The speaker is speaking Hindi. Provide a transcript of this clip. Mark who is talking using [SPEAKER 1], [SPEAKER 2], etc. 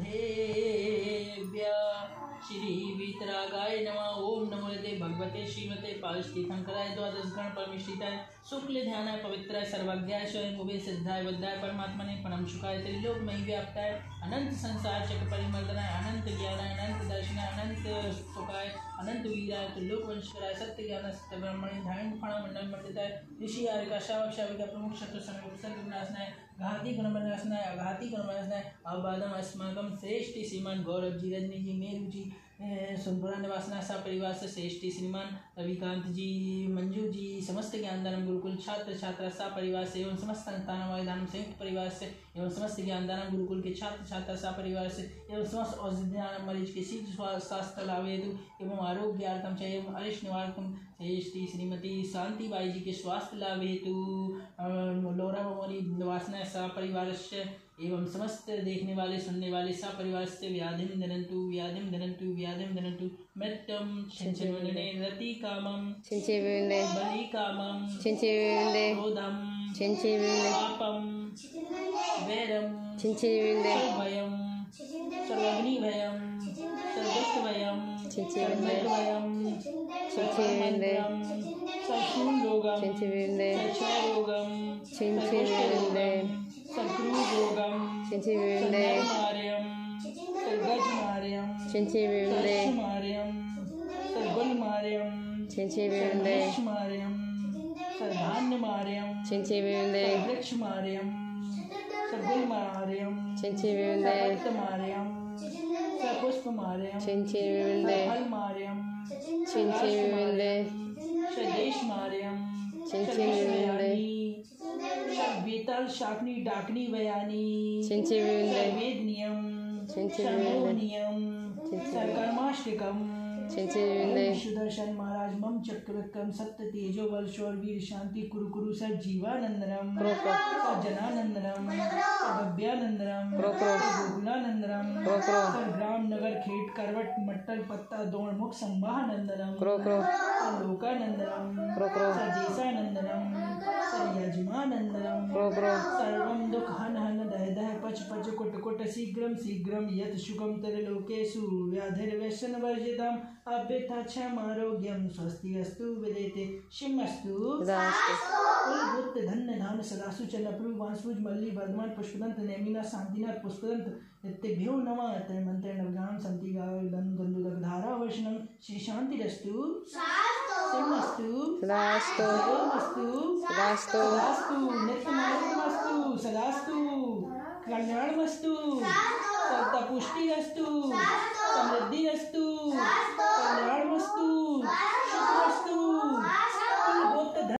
[SPEAKER 1] देव्य श्री वीतरागाय नमः। ओम नमो भगवते श्रीमते पालस्तीर्थंकराय द्वादश गण परमिष्ठिताय शुक्ल ध्यानाय पवित्राय सर्वज्ञाय स्वयं उभे सिद्धाय बुद्धाय परमात्मने परम सुखाय त्रिलोकमयी व्याप्ताय अनंत संसार चक्र परिमर्दनाय अनंत ज्ञानाय अनंत दर्शनाय अनंत सुखाय अनंत वीराय त्रिलोक वंशकराय सत्य ज्ञान सत्य ब्रह्मणि धारण फण मंडल मंडिताय ऋषि आर्य शावक शाविका प्रमुख शत्रु संग विनाशनाय घाती गणनाशनाय अघाती गणनाशनाय अबादम अस्माकम श्रेष्ठ श्रीमान गौरव जी रजनी जी मेरू जी सोनपुरा निवासना सा परिवार से श्रेष्ठी श्रीमान रविकांत जी मंजू जी समस्त ज्ञानदानम गुरुकुल छात्र छात्रा सा परिवार से एवं समस्त संतान वायुदानम संयुक्त परिवार से एवं समस्त ज्ञानदानम गुरुकुल के छात्र छात्रा सा परिवार से एवं समस्त औषधिदानम मरीज के शीघ्र स्वास्थ्य लाभ हेतु एवं आरोग्यार्थम च एवं अरिष्ट निवारकम श्रेष्ठी श्रीमती शांतिबाई जी के स्वास्थ्य लाभ हेतु लोरा मोरी निवासना सा परिवार से एवं समस्त देखने वाले सुनने वाले सा परिवार से व्याधिम धनंतु व्याधिम धनंतु व्याधिम धनंतु मृत्यम छिंचिवने रति कामम
[SPEAKER 2] छिंचिवने
[SPEAKER 1] बलि कामम
[SPEAKER 2] छिंचिवने
[SPEAKER 1] क्रोधम
[SPEAKER 2] छिंचिवने
[SPEAKER 1] पापम वैरम
[SPEAKER 2] छिंचिवने
[SPEAKER 1] भयम सर्वग्नि भयम सर्वदुष्ट भयम
[SPEAKER 2] छिंचिवने
[SPEAKER 1] भयम
[SPEAKER 2] छिंचिवने
[SPEAKER 1] सर्वशूल रोगम
[SPEAKER 2] छिंचिवने
[SPEAKER 1] क्षय रोगम
[SPEAKER 2] छिंचिवने
[SPEAKER 1] सर्वरोगम
[SPEAKER 2] छिंचिवने
[SPEAKER 1] मार्यम सर्वगज मार्यम
[SPEAKER 2] छिंचिवने
[SPEAKER 1] मार्यम सर्वगुल मार्यम
[SPEAKER 2] छिंचिवने
[SPEAKER 1] मार्यम सर्वधान्य मार्यम
[SPEAKER 2] छिंचिवने
[SPEAKER 1] वृक्ष मार्यम सर्वगुल मार्यम
[SPEAKER 2] छिंचिवने
[SPEAKER 1] मार्यम सर्वपुष्प मार्यम
[SPEAKER 2] छिंचिवने
[SPEAKER 1] फल मार्यम
[SPEAKER 2] छिंचिवने
[SPEAKER 1] स्वदेश मार्यम
[SPEAKER 2] छिंचिवने
[SPEAKER 1] वेताल शाकनी डाकनी बयानी
[SPEAKER 2] छिंचिवने
[SPEAKER 1] वेद नियम
[SPEAKER 2] छिंचिवने
[SPEAKER 1] नियम सर्कर्माष्टकम
[SPEAKER 2] छिंचिवने
[SPEAKER 1] सुदर्शन महाराज मम चक्रविक्रम सत्य तेजो बल शौर वीर शांति कुरु कुरु सर जीवानंदनम जनानंदनम गव्यानंदनम गोकुलानंदनम सर ग्राम नगर खेत करवट मट्टल पत्ता दौड़ मुख संवाहनंदनम लोकानंदनम सर देशानंदनम सर यजमानंदनम सर्वम दुख हन हन दह दह पच पच कुट कुट शीघ्रम शीघ्रम यत शुकम त्रिलोकेषु व्याधिर्व्यसन वर्जितम अभ्यथा क्षमारोग्यम स्वस्ति अस्तु विदेते शिमस्तु कुलभूत धन्य धान सदासु चंद्रप्रभु वांसुज मल्ली वर्धमान पुष्पदंत नेमिना शांतिनाथ पुष्पदंत नित्यभ्यो नमः तय मंत्र नवगाम संति गंधुदक धारा वर्षणम श्री शांतिरस्तु शिमस्तु सदास्तु सदास्तु नित्यमानंदमस्तु सदास्तु कल्याणमस्तु सत्ता पुष्टिरस्तु समृद्धिरस्तु